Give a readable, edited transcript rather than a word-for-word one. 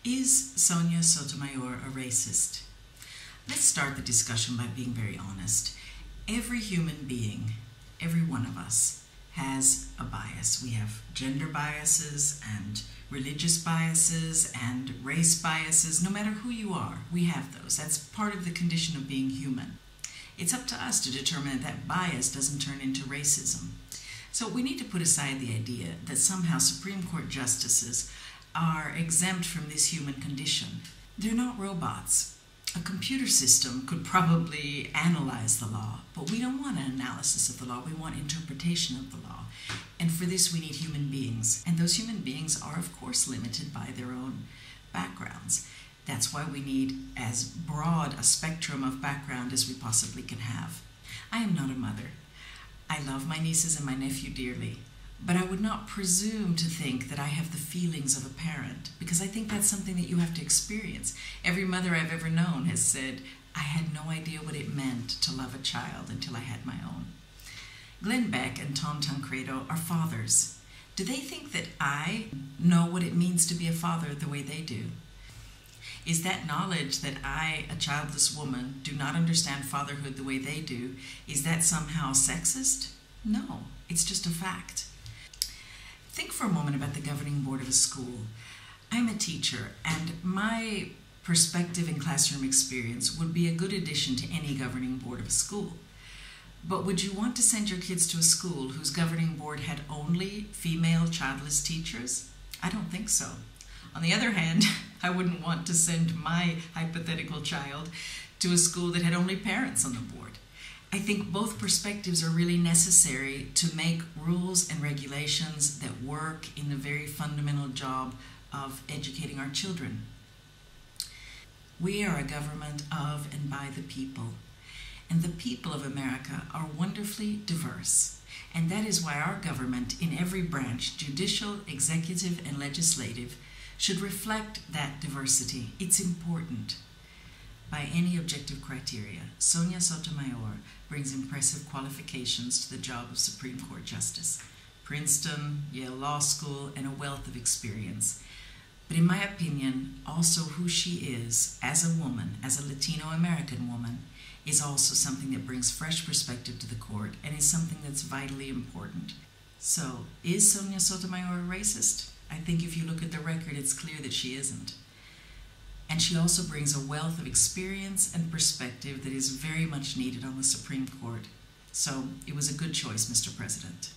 Is Sonia Sotomayor a racist? Let's start the discussion by being very honest. Every human being, every one of us, has a bias. We have gender biases and religious biases and race biases. No matter who you are, we have those. That's part of the condition of being human. It's up to us to determine that bias doesn't turn into racism. So we need to put aside the idea that somehow Supreme Court justices are exempt from this human condition. They're not robots. A computer system could probably analyze the law, but we don't want an analysis of the law. We want interpretation of the law. And for this, we need human beings. And those human beings are, of course, limited by their own backgrounds. That's why we need as broad a spectrum of background as we possibly can have. I am not a mother. I love my nieces and my nephew dearly, but I would not presume to think that I have the feelings of a parent, because I think that's something that you have to experience. Every mother I've ever known has said, I had no idea what it meant to love a child until I had my own. Beck and Tancredo are fathers. Do they think that I know what it means to be a father the way they do? Is that knowledge that I, a childless woman, do not understand fatherhood the way they do, is that somehow sexist? No, it's just a fact. Think for a moment about the governing board of a school. I'm a teacher, and my perspective and classroom experience would be a good addition to any governing board of a school. But would you want to send your kids to a school whose governing board had only female childless teachers? I don't think so. On the other hand, I wouldn't want to send my hypothetical child to a school that had only parents on the board. I think both perspectives are really necessary to make rules and regulations that work in the very fundamental job of educating our children. We are a government of and by the people, and the people of America are wonderfully diverse. And that is why our government, in every branch, judicial, executive, and legislative, should reflect that diversity. It's important. By any objective criteria, Sonia Sotomayor brings impressive qualifications to the job of Supreme Court Justice. Princeton, Yale Law School, and a wealth of experience. But in my opinion, also who she is as a woman, as a Latino-American woman, is also something that brings fresh perspective to the court and is something that's vitally important. So, is Sonia Sotomayor a racist? I think if you look at the record, it's clear that she isn't. And she also brings a wealth of experience and perspective that is very much needed on the Supreme Court. So it was a good choice, Mr. President.